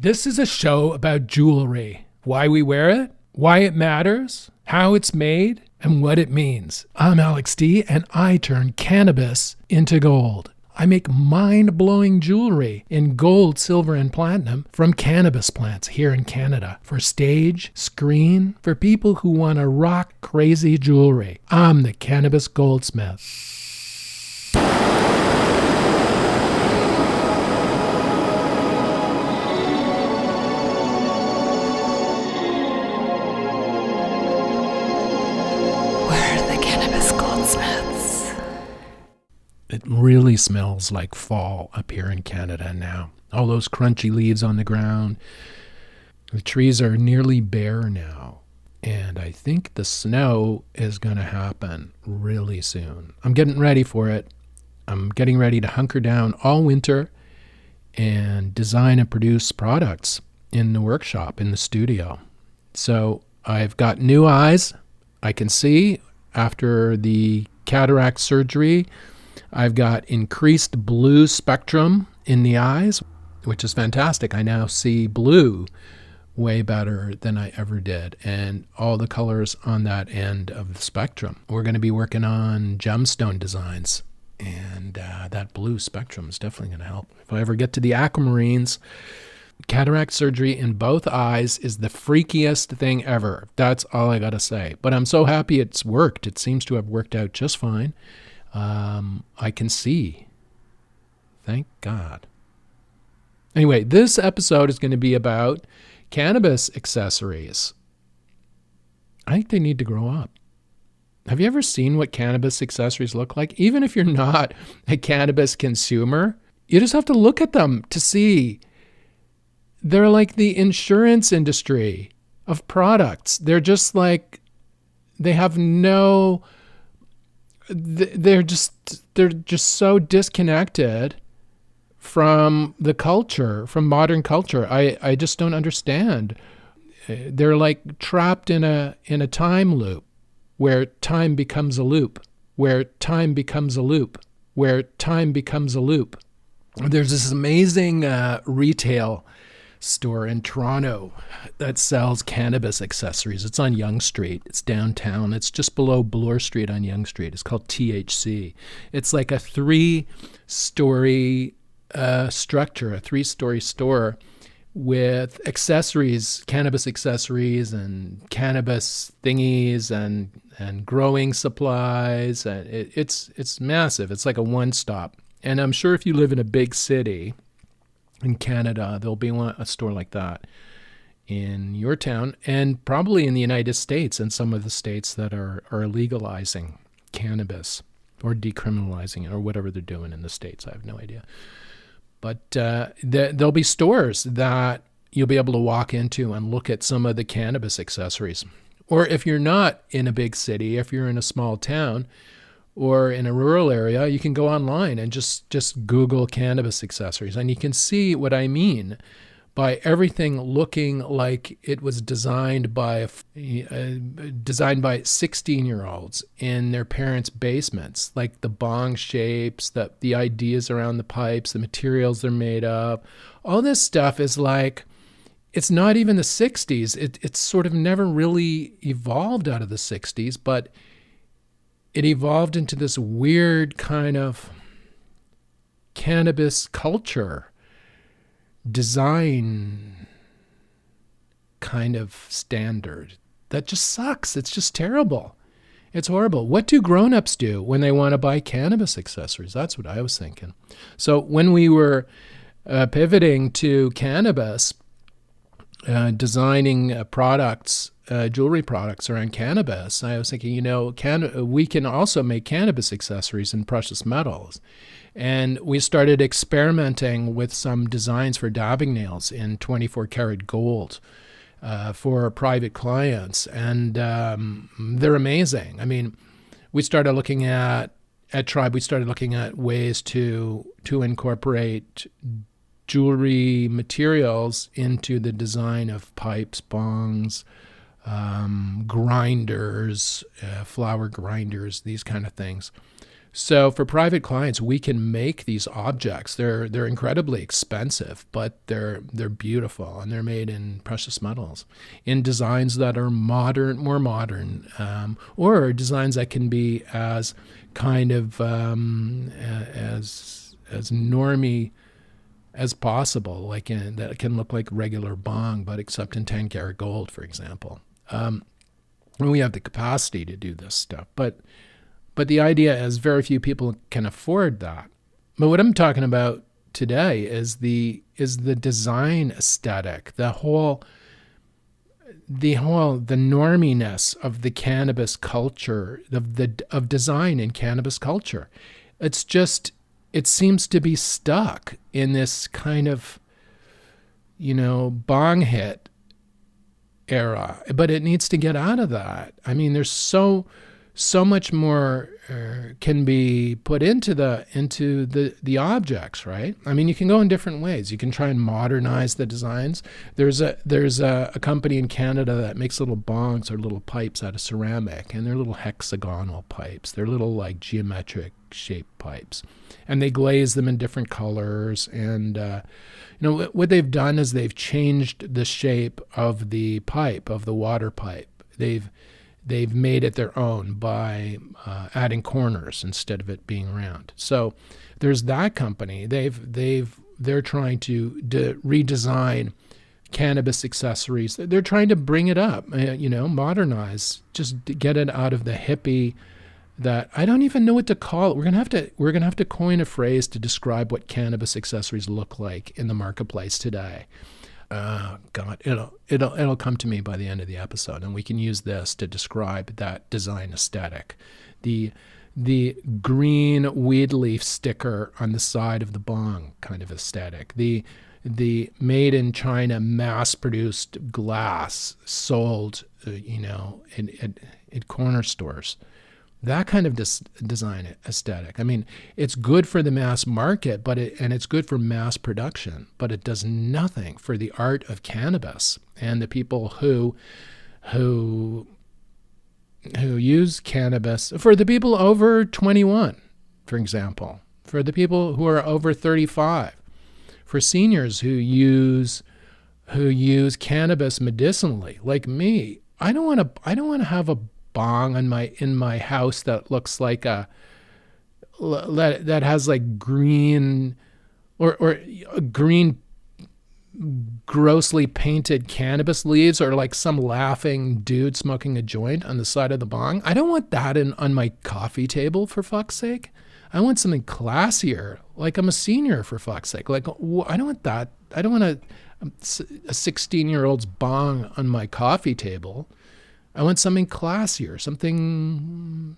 This is a show about jewelry, why we wear it, why it matters, how it's made, and what it means. I'm Alex D, and I turn cannabis into gold. I make mind-blowing jewelry in gold, silver, and platinum from cannabis plants here in Canada for stage, screen, for people who want to rock crazy jewelry. I'm the Cannabis Goldsmith. It really smells like fall up here in Canada now. All those crunchy leaves on the ground. The trees are nearly bare now. And I think the snow is going to happen really soon. I'm getting ready for it. I'm getting ready to hunker down all winter and design and produce products in the workshop, in the studio. So I've got new eyes. I can see after the cataract surgery. I've got increased blue spectrum in the eyes, which is fantastic. I now see blue way better than I ever did, and all the colors on that end of the spectrum. We're going to be working on gemstone designs, and that blue spectrum is definitely going to help. If I ever get to the aquamarines, cataract surgery in both eyes is the freakiest thing ever. That's all I got to say. But I'm so happy it's worked. It seems to have worked out just fine. I can see. Thank God. Anyway, this episode is going to be about cannabis accessories. I think they need to grow up. Have you ever seen what cannabis accessories look like? Even if you're not a cannabis consumer, you just have to look at them to see. They're like the insurance industry of products. They're just like, they have no... They're just so disconnected from the culture, from modern culture. I just don't understand. They're like trapped in a time loop where time becomes a loop, where time becomes a loop, where time becomes a loop. There's this amazing retail store in Toronto that sells cannabis accessories. It's on Yonge Street. It's downtown. It's just below Bloor Street on Yonge Street. It's called THC. It's like a three-story structure, a three-story store with accessories, cannabis accessories and cannabis thingies and growing supplies. And it's massive. It's like a one-stop. And I'm sure if you live in a big city in Canada, there'll be a store like that in your town, and probably in the United States and some of the states that are legalizing cannabis or decriminalizing it or whatever they're doing in the states. I have no idea. But there'll be stores that you'll be able to walk into and look at some of the cannabis accessories. Or if you're not in a big city, if you're in a small town, or in a rural area, you can go online and just Google cannabis accessories. And you can see what I mean by everything looking like it was designed by 16-year-olds in their parents' basements, like the bong shapes, the ideas around the pipes, the materials they're made of. All this stuff is like, it's not even the 60s. It's sort of never really evolved out of the 60s, but it evolved into this weird kind of cannabis culture, design kind of standard that just sucks. It's just terrible. It's horrible. What do grown-ups do when they want to buy cannabis accessories? That's what I was thinking. So when we were pivoting to cannabis, designing products, jewelry products around cannabis, I was thinking, we can also make cannabis accessories and precious metals. And we started experimenting with some designs for dabbing nails in 24 karat gold for private clients. And they're amazing. I mean, we started looking at Tribe, we started looking at ways to incorporate jewelry materials into the design of pipes, bongs, grinders, flower grinders, these kind of things. So for private clients, we can make these objects. They're incredibly expensive, but they're beautiful, and they're made in precious metals, in designs that are modern, more modern, or designs that can be as kind of as normy as possible, like that can look like regular bong, but except in 10 karat gold, for example. We have the capacity to do this stuff, but the idea is very few people can afford that. But what I'm talking about today is the design aesthetic, the norminess of the cannabis culture, of design in cannabis culture. It seems to be stuck in this kind of, bong hit era, but it needs to get out of that. I mean, there's so much more can be put into the objects, right? I mean, you can go in different ways. You can try and modernize the designs. There's a company in Canada that makes little bongs or little pipes out of ceramic, and they're little hexagonal pipes. They're little like geometric shaped pipes, and they glaze them in different colors. And what they've done is they've changed the shape of the pipe, of the water pipe. They've made it their own by adding corners instead of it being round. So there's that company. They're trying to redesign cannabis accessories. They're trying to bring it up, modernize, just get it out of the hippie. That I don't even know what to call it. We're gonna have to coin a phrase to describe what cannabis accessories look like in the marketplace today. God, it'll come to me by the end of the episode, and we can use this to describe that design aesthetic. The green weed leaf sticker on the side of the bong kind of aesthetic. The made in China, mass-produced glass sold, at corner stores. That kind of design aesthetic. I mean, it's good for the mass market, and it's good for mass production, but it does nothing for the art of cannabis and the people who use cannabis. For the people over 21, for example, for the people who are over 35, for seniors who use cannabis medicinally, like me. I don't want to have a bong in my house that looks like that has like green or green grossly painted cannabis leaves, or like some laughing dude smoking a joint on the side of the bong. I don't want that on my coffee table, for fuck's sake. I want something classier, like I'm a senior, for fuck's sake. Like, I don't want that. I don't want a 16-year-old's bong on my coffee table. I want something classier, something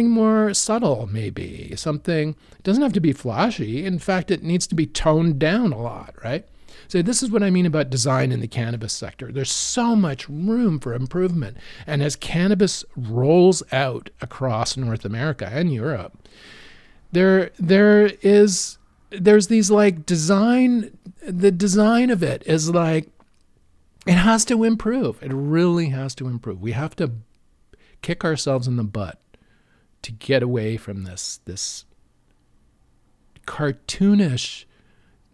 more subtle, maybe. It doesn't have to be flashy. In fact, it needs to be toned down a lot, right? So this is what I mean about design in the cannabis sector. There's so much room for improvement. And as cannabis rolls out across North America and Europe, there's these like design, the design of it is like, it has to improve. It really has to improve. We have to kick ourselves in the butt to get away from this cartoonish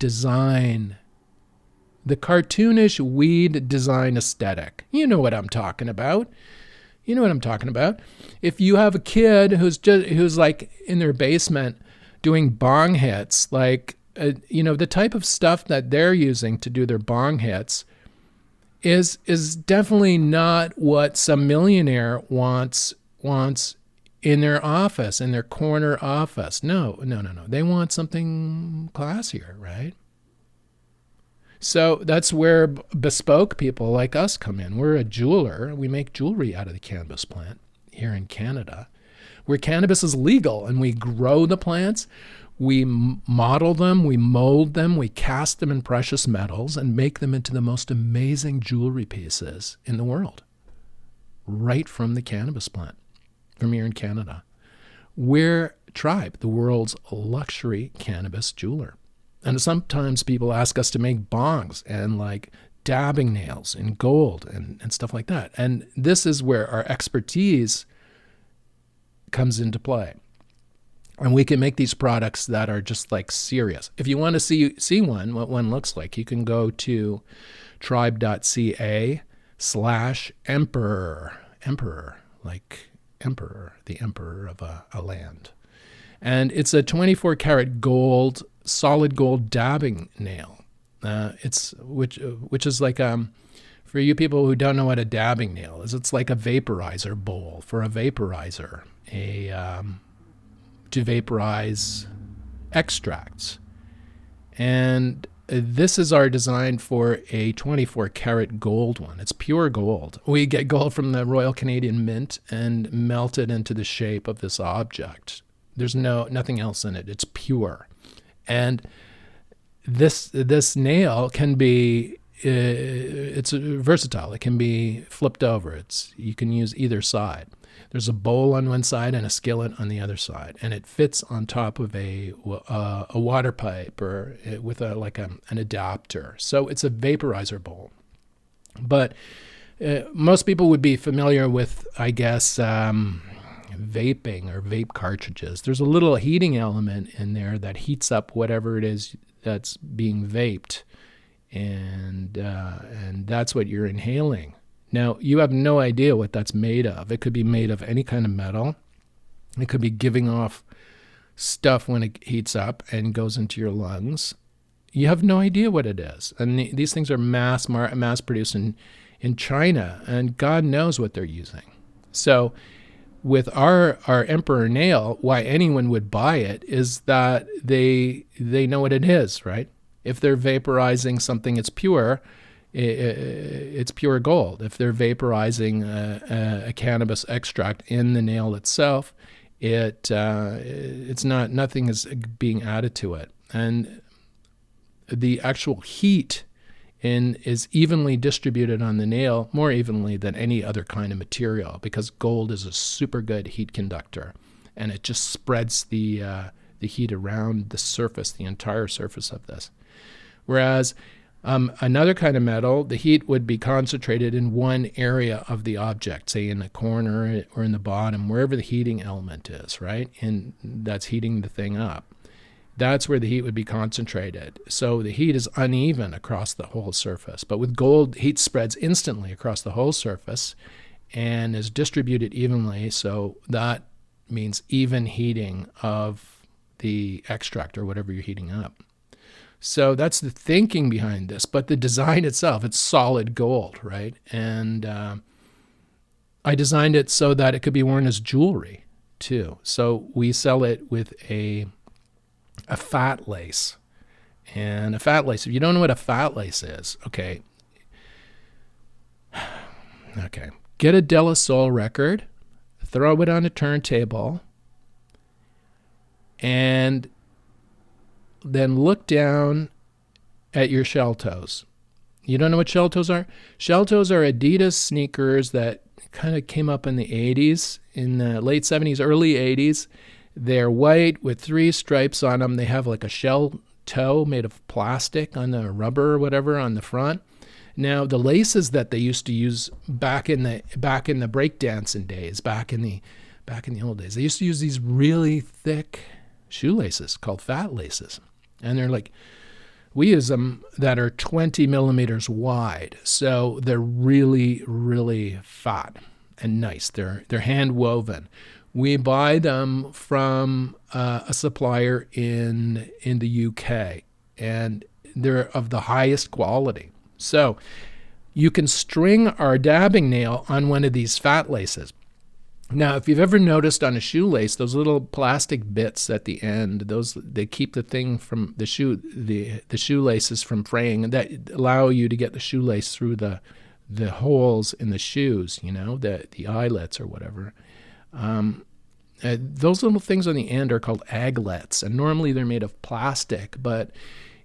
design, the cartoonish weed design aesthetic. You know what I'm talking about. If you have a kid who's like in their basement doing bong hits, like the type of stuff that they're using to do their bong hits is definitely not what some millionaire wants in their office, in their corner office. No. They want something classier, right? So that's where bespoke people like us come in. We're a jeweler. We make jewelry out of the cannabis plant here in Canada, where cannabis is legal, and we grow the plants. We model them, we mold them, we cast them in precious metals and make them into the most amazing jewelry pieces in the world, right from the cannabis plant, from here in Canada. We're Tribe, the world's luxury cannabis jeweler. And sometimes people ask us to make bongs and like dabbing nails in gold and stuff like that. And this is where our expertise comes into play. And we can make these products that are just like serious. If you want to see what one looks like, you can go to tribe.ca/emperor. Emperor, like emperor, the emperor of a land. And it's a 24 karat gold, solid gold dabbing nail. Which is like, for you people who don't know what a dabbing nail is, it's like a vaporizer bowl for a vaporizer, to vaporize extracts. And this is our design for a 24 karat gold one. It's pure gold. We get gold from the Royal Canadian Mint and melt it into the shape of this object. There's nothing else in it. It's pure. And this nail can be, it's versatile. It can be flipped over. You can use either side. There's a bowl on one side and a skillet on the other side, and it fits on top of a water pipe or with an adapter. So it's a vaporizer bowl. But most people would be familiar with, I guess, vaping or vape cartridges. There's a little heating element in there that heats up whatever it is that's being vaped, and that's what you're inhaling. Now, you have no idea what that's made of. It could be made of any kind of metal. It could be giving off stuff when it heats up and goes into your lungs. You have no idea what it is. And these things are mass produced in China, and God knows what they're using. So with our Emperor nail, why anyone would buy it is that they know what it is, right? If they're vaporizing something that's pure, it's pure gold. If they're vaporizing a cannabis extract in the nail itself, it's not, nothing is being added to it, and the actual heat is evenly distributed on the nail, more evenly than any other kind of material, because gold is a super good heat conductor, and it just spreads the heat around the surface, the entire surface of this. Whereas another kind of metal, the heat would be concentrated in one area of the object, say in the corner or in the bottom, wherever the heating element is, right? And that's heating the thing up. That's where the heat would be concentrated. So the heat is uneven across the whole surface. But with gold, heat spreads instantly across the whole surface and is distributed evenly. So that means even heating of the extract or whatever you're heating up. So that's the thinking behind this. But the design itself, it's solid gold, right? And I designed it so that it could be worn as jewelry too. So we sell it with a fat lace. And a fat lace, if you don't know what a fat lace is, okay, get a De La Soul record, throw it on a turntable, and then look down at your shell toes. You don't know what shell toes are? Shell toes are Adidas sneakers that kind of came up in the 80s, in the late 70s, early 80s. They're white with 3 stripes on them. They have like a shell toe made of plastic on the rubber or whatever on the front. Now, the laces that they used to use back in the breakdancing days, back in the old days, they used to use these really thick shoelaces called fat laces. And they're like, we use them that are 20 millimeters wide. So they're really, really fat and nice. They're hand woven. We buy them from a supplier in the UK, and they're of the highest quality. So you can string our dabbing nail on one of these fat laces. Now, if you've ever noticed on a shoelace, those little plastic bits at the end, they keep the thing from the shoelaces from fraying, and that allow you to get the shoelace through the holes in the shoes, the eyelets or whatever. Those little things on the end are called aglets, and normally they're made of plastic. But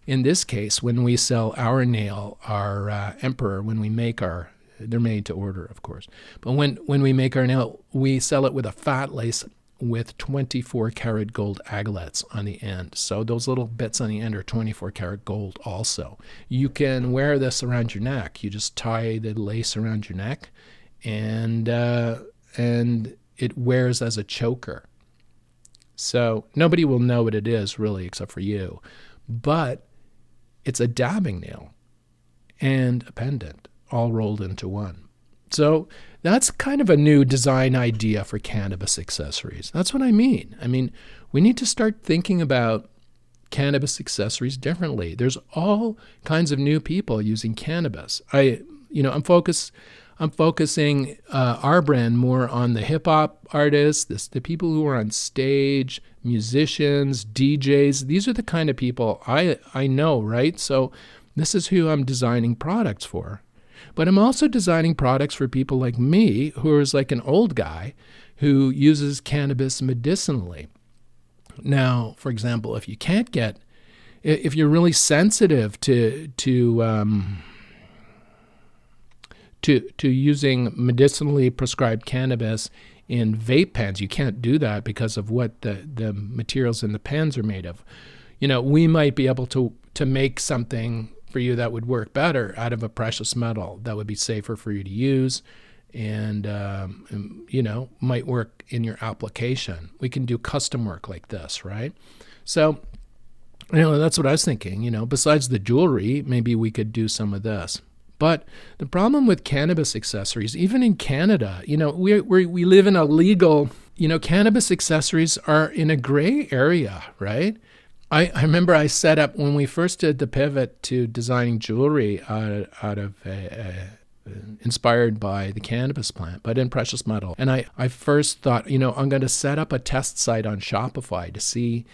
in this case, when we sell our nail, our Emperor, when we make they're made to order, of course. But when we make our nail, we sell it with a fat lace with 24 karat gold aglets on the end. So those little bits on the end are 24 karat gold also. You can wear this around your neck. You just tie the lace around your neck, and it wears as a choker. So nobody will know what it is really except for you. But it's a dabbing nail and a pendant all rolled into one. So that's kind of a new design idea for cannabis accessories. That's what I mean. I mean, we need to start thinking about cannabis accessories differently. There's all kinds of new people using cannabis. I'm focusing our brand more on the hip hop artists, the people who are on stage, musicians, DJs. These are the kind of people I know, right? So this is who I'm designing products for. But I'm also designing products for people like me, who is like an old guy who uses cannabis medicinally. Now, for example, if you're really sensitive to using medicinally prescribed cannabis in vape pens, you can't do that because of what the materials in the pens are made of. We might be able to make something for you that would work better out of a precious metal that would be safer for you to use and might work in your application. We can do custom work like this, right? So, that's what I was thinking. Besides the jewelry, maybe we could do some of this. But the problem with cannabis accessories, even in Canada, we live in a legal, cannabis accessories are in a gray area, right? I remember I set up, when we first did the pivot to designing jewelry out of inspired by the cannabis plant, but in precious metal. And I first thought, I'm going to set up a test site on Shopify to see,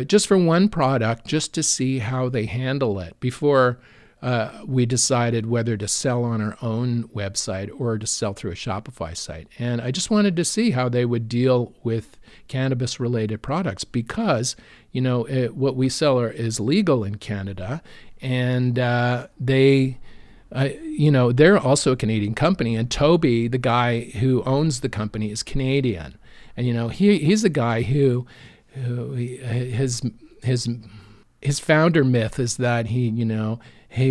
just for one product, just to see how they handle it before we decided whether to sell on our own website or to sell through a Shopify site. And I just wanted to see how they would deal with cannabis-related products because, what we sell is legal in Canada, and they're also a Canadian company. And Toby, the guy who owns the company, is Canadian. And, he's a guy who his founder myth is that he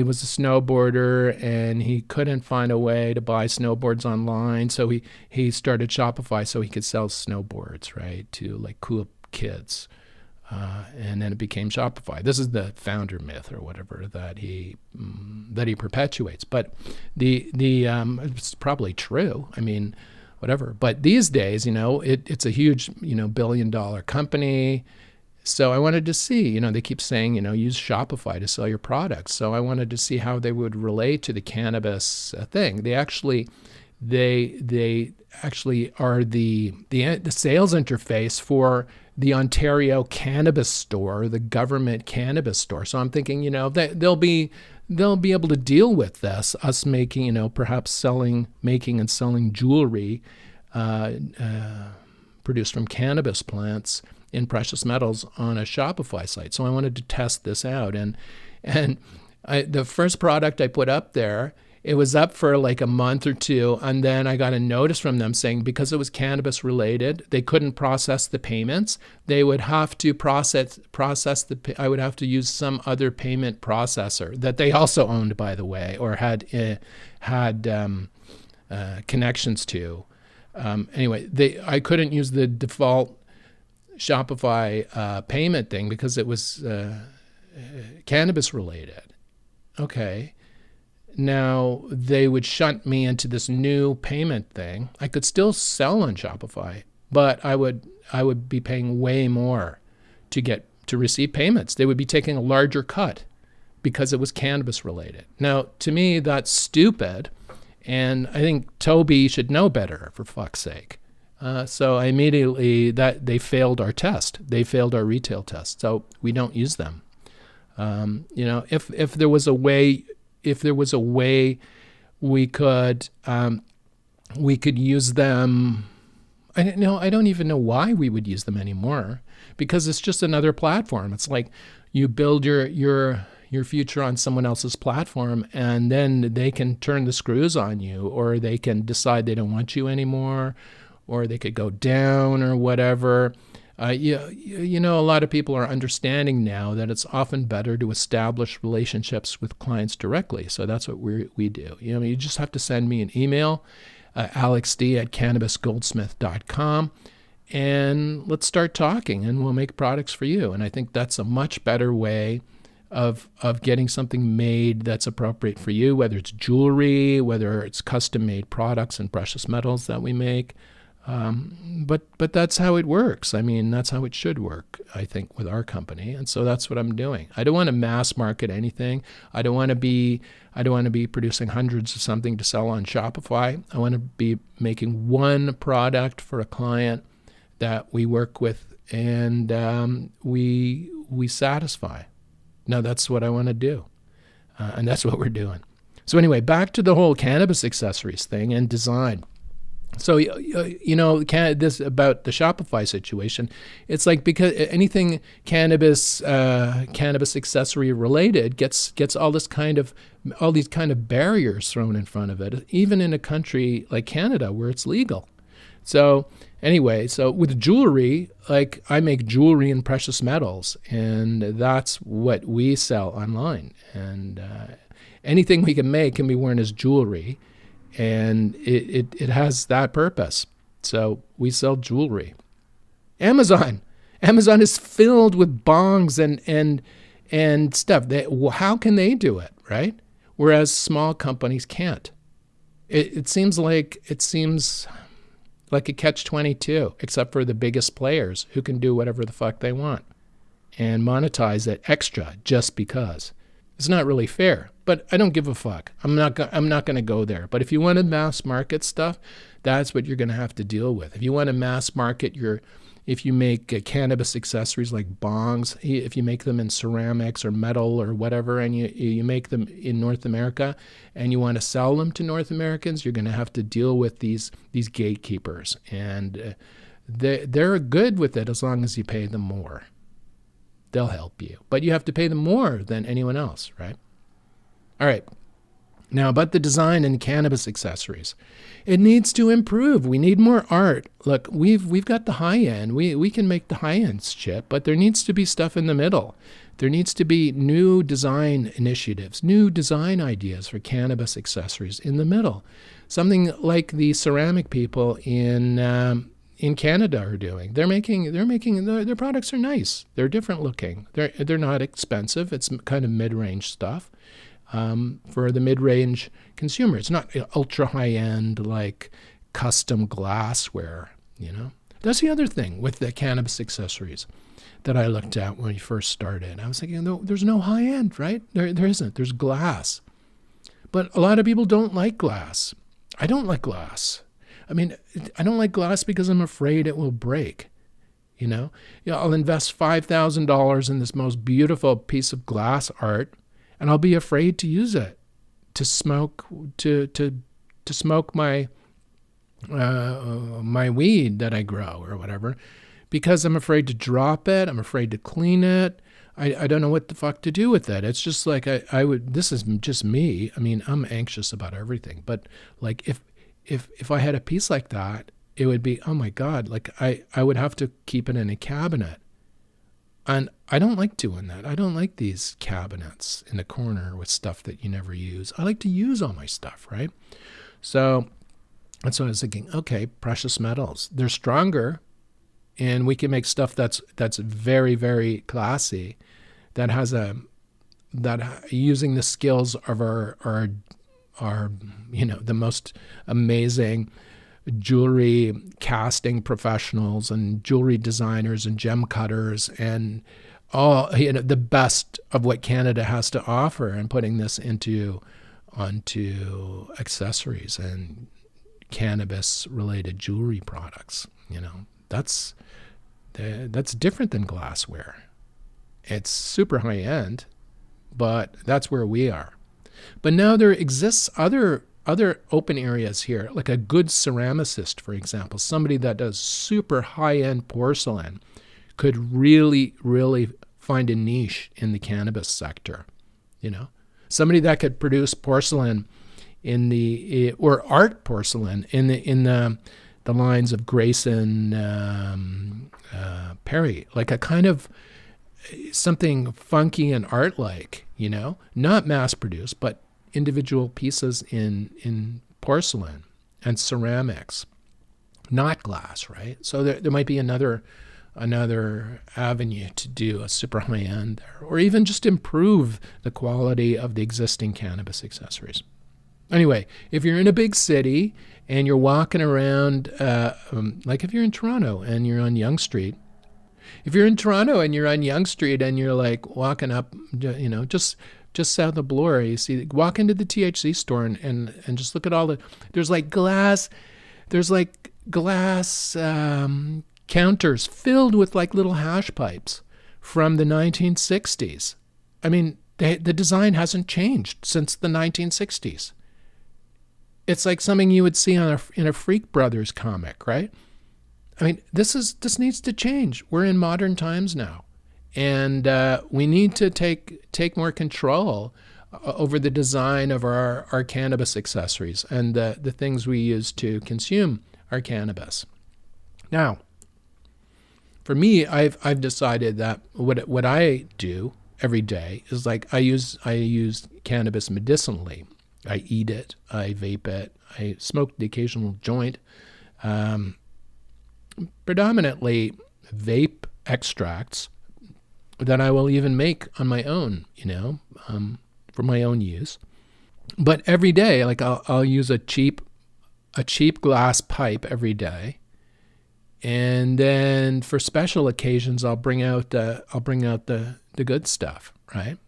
was a snowboarder and he couldn't find a way to buy snowboards online. So he started Shopify so he could sell snowboards, right, to like cool kids. And then it became Shopify. This is the founder myth or whatever that he perpetuates. But it's probably true. I mean, whatever. But these days, it's a huge, billion-dollar company. So I wanted to see, they keep saying, use Shopify to sell your products. So I wanted to see how they would relate to the cannabis thing. They actually are the sales interface for the Ontario Cannabis Store, the government cannabis store. So I'm thinking, they'll be able to deal with this, us making, perhaps making and selling jewelry produced from cannabis plants in precious metals on a Shopify site. So I wanted to test this out. And the first product I put up there, it was up for like a month or two. And then I got a notice from them saying because it was cannabis related, they couldn't process the payments. They would have to I would have to use some other payment processor that they also owned, by the way, or had connections to. Anyway, I couldn't use the default Shopify payment thing because it was cannabis related. Okay. Now they would shunt me into this new payment thing. I could still sell on Shopify, but I would be paying way more to receive payments. They would be taking a larger cut because it was cannabis related. Now, to me, that's stupid. And I think Toby should know better, for fuck's sake. So I immediately, they failed our test. They failed our retail test. So we don't use them. If there was a way we could use them, I don't even know why we would use them anymore, because it's just another platform. It's like you build your future on someone else's platform, and then they can turn the screws on you, or they can decide they don't want you anymore, or they could go down or whatever. A lot of people are understanding now that it's often better to establish relationships with clients directly. So that's what we do. You just have to send me an email, alexd@cannabisgoldsmith.com, and let's start talking, and we'll make products for you. And I think that's a much better way of getting something made that's appropriate for you, whether it's jewelry, whether it's custom-made products and precious metals that we make. But that's how it works. I mean, that's how it should work, I think, with our company. And so that's what I'm doing. I don't want to mass market anything. I don't want to be producing hundreds of something to sell on Shopify. I want to be making one product for a client that we work with, and we satisfy. Now that's what I want to do, and that's what we're doing. So anyway, back to the whole cannabis accessories thing and design. So, this about the Shopify situation, it's like, because anything cannabis accessory related gets all these kind of barriers thrown in front of it, even in a country like Canada where it's legal. So anyway, so with jewelry, like I make jewelry and precious metals, and that's what we sell online. And anything we can make can be worn as jewelry. And it has that purpose. So we sell jewelry. Amazon is filled with bongs and stuff. How can they do it, right? Whereas small companies can't. It seems like a catch-22, except for the biggest players who can do whatever the fuck they want and monetize it extra just because. It's not really fair, but I don't give a fuck. I'm not going to go there. But if you want to mass market stuff, that's what you're going to have to deal with. If you want to mass market if you make cannabis accessories like bongs, if you make them in ceramics or metal or whatever, and you make them in North America, and you want to sell them to North Americans, you're going to have to deal with these gatekeepers, and they're good with it as long as you pay them more. They'll help you, but you have to pay them more than anyone else, right? All right. Now about the design in cannabis accessories. It needs to improve. We need more art. Look, we've got the high end. We can make the high end shit, but there needs to be stuff in the middle. There needs to be new design initiatives, new design ideas for cannabis accessories in the middle. Something like the ceramic people in Canada are doing. Their products are nice. They're different looking. They're not expensive. It's kind of mid-range stuff for the mid-range consumer. It's not ultra high-end like custom glassware. That's the other thing with the cannabis accessories that I looked at when we first started. I was thinking, no, there's no high-end, right? There isn't. There's glass, but a lot of people don't like glass. I don't like glass. I mean, I don't like glass because I'm afraid it will break. I'll invest $5,000 in this most beautiful piece of glass art, and I'll be afraid to use it to smoke smoke my my weed that I grow or whatever, because I'm afraid to drop it. I'm afraid to clean it. I don't know what the fuck to do with it. It's just like I would. This is just me. I mean, I'm anxious about everything, but like if I had a piece like that, it would be, oh my God, like I would have to keep it in a cabinet. And I don't like doing that. I don't like these cabinets in the corner with stuff that you never use. I like to use all my stuff, right? So that's what I was thinking. Okay, precious metals. They're stronger, and we can make stuff that's very, very classy, that has using the skills of our the most amazing jewelry casting professionals and jewelry designers and gem cutters and all, the best of what Canada has to offer, and putting this onto accessories and cannabis related jewelry products. That's different than glassware. It's super high end, but that's where we are. But now there exists other open areas here, like a good ceramicist, for example, somebody that does super high-end porcelain could really, really find a niche in the cannabis sector. Somebody that could produce porcelain or art porcelain in the lines of Grayson Perry, like a kind of something funky and art-like, not mass-produced, but individual pieces in porcelain and ceramics. not glass, right? So there might be another avenue to do a super high end there, or even just improve the quality of the existing cannabis accessories. Anyway, if you're in a big city and you're walking around, like if you're in Toronto and you're on Yonge Street, if you're in Toronto and you're on Yonge Street and you're like walking up, just south of Bloor, you see, walk into the THC store and just look at all there's like glass counters filled with like little hash pipes from the 1960s. I mean, the design hasn't changed since the 1960s. It's like something you would see in a Freak Brothers comic, right? I mean, this needs to change. We're in modern times now, and we need to take more control over the design of our cannabis accessories and the things we use to consume our cannabis. Now, for me, I've decided that what I do every day is like I use cannabis medicinally. I eat it, I vape it, I smoke the occasional joint. Predominantly vape extracts that I will even make on my own, for my own use. But every day, like I'll use a cheap glass pipe every day. And then for special occasions, I'll bring out the good stuff, right?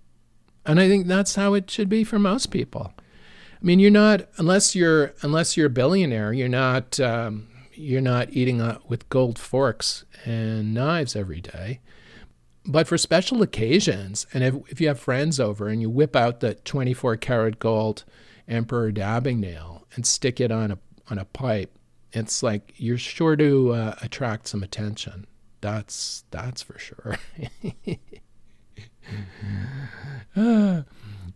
And I think that's how it should be for most people. I mean, you're not, unless you're a billionaire, you're not eating with gold forks and knives every day. But for special occasions, and if you have friends over and you whip out the 24 karat gold Emperor dabbing nail and stick it on a pipe, it's like you're sure to attract some attention. That's for sure.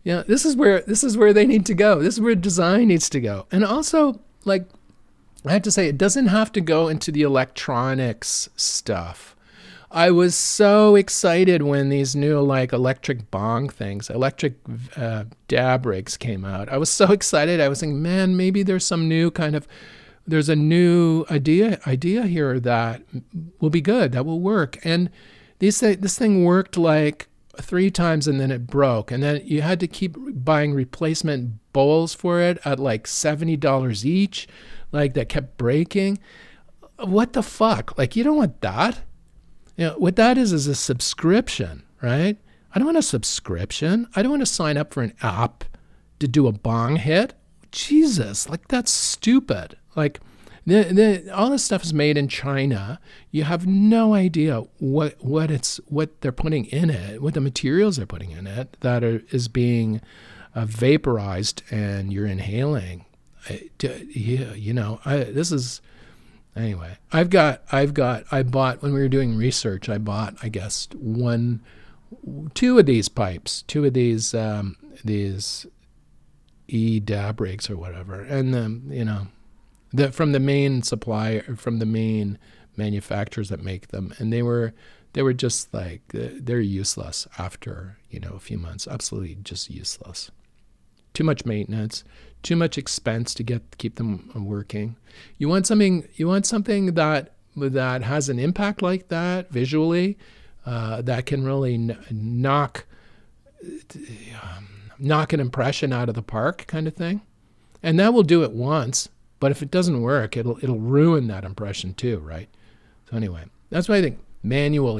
Yeah, this is where they need to go. This is where design needs to go. And also, like, I have to say, it doesn't have to go into the electronics stuff. I was so excited when these new like electric bong things, electric dab rigs came out. I was so excited. I was thinking, man, maybe there's a new idea here that will be good, that will work. And this thing worked like 3 times and then it broke. And then you had to keep buying replacement bowls for it at like $70 each, like that kept breaking. What the fuck? Like, you don't want that. What that is a subscription, right? I don't want a subscription. I don't want to sign up for an app to do a bong hit. Jesus, like that's stupid. Like all this stuff is made in China. You have no idea what they're putting in it, what the materials they're putting in it that is being vaporized and you're inhaling. Anyway, I bought, when we were doing research, I bought, I guess, 2 of these pipes, 2 of these e-dab rigs or whatever. And from the main supplier, from the main manufacturers that make them. And they were just like, they're useless after, a few months, absolutely just useless. Too much maintenance, too much expense to keep them working. You want something that has an impact like that visually, that can really knock an impression out of the park, kind of thing. And that will do it once, but if it doesn't work, it'll ruin that impression too, right? So anyway, that's why I think manual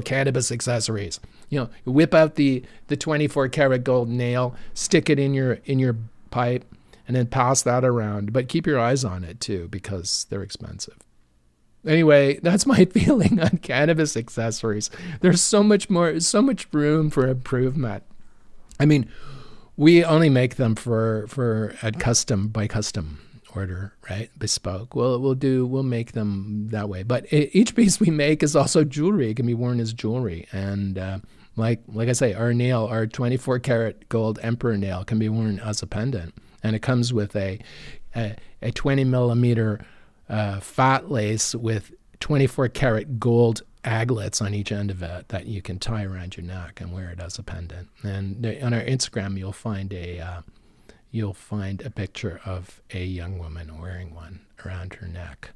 cannabis accessories. You whip out the 24 karat gold nail, stick it in your pipe, and then pass that around. But keep your eyes on it too, because they're expensive. Anyway, that's my feeling on cannabis accessories. There's so much room for improvement. I mean, we only make them for at custom order, right? Bespoke. We'll make them that way. But each piece we make is also jewelry. It can be worn as jewelry. And like I say, our 24 karat gold Emperor nail can be worn as a pendant. And it comes with a 20 millimeter fat lace with 24 karat gold aglets on each end of it that you can tie around your neck and wear it as a pendant. And on our Instagram, you'll find a picture of a young woman wearing one around her neck.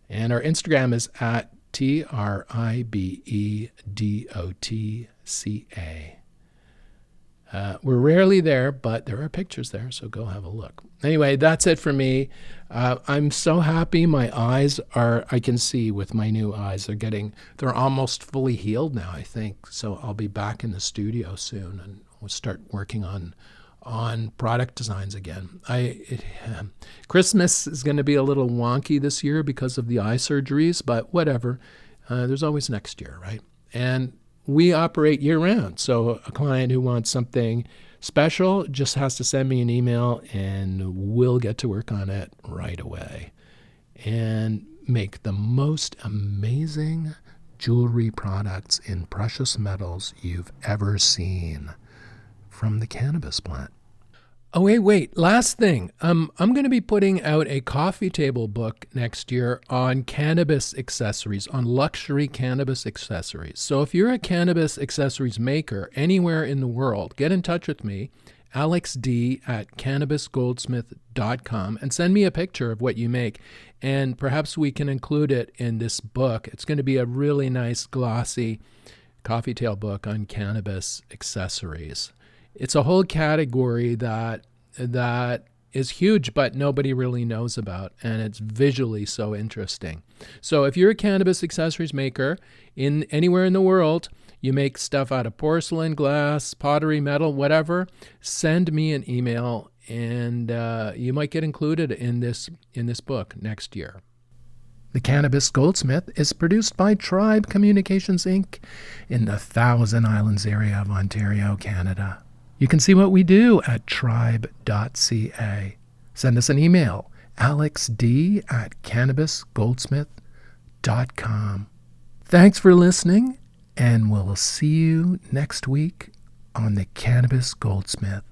And our Instagram is at TRIBEDOTCA. We're rarely there, but there are pictures there, so go have a look. Anyway, that's it for me. I'm so happy. My eyes I can see with my new eyes. They're almost fully healed now, I think. So I'll be back in the studio soon, and we'll start working on product designs again. Christmas is going to be a little wonky this year because of the eye surgeries, but whatever. There's always next year, right? And we operate year-round, so a client who wants something special just has to send me an email, and we'll get to work on it right away and make the most amazing jewelry products in precious metals you've ever seen from the cannabis plant. Oh, wait. Last thing. I'm going to be putting out a coffee table book next year on cannabis accessories, on luxury cannabis accessories. So if you're a cannabis accessories maker anywhere in the world, get in touch with me, alexd@cannabisgoldsmith.com, and send me a picture of what you make. And perhaps we can include it in this book. It's going to be a really nice, glossy coffee table book on cannabis accessories. It's a whole category that is huge, but nobody really knows about, and it's visually so interesting. So if you're a cannabis accessories maker anywhere in the world, you make stuff out of porcelain, glass, pottery, metal, whatever, send me an email, and you might get included in this book next year. The Cannabis Goldsmith is produced by Tribe Communications, Inc. in the Thousand Islands area of Ontario, Canada. You can see what we do at tribe.ca. Send us an email, alexd@cannabisgoldsmith.com. Thanks for listening, and we'll see you next week on the Cannabis Goldsmith.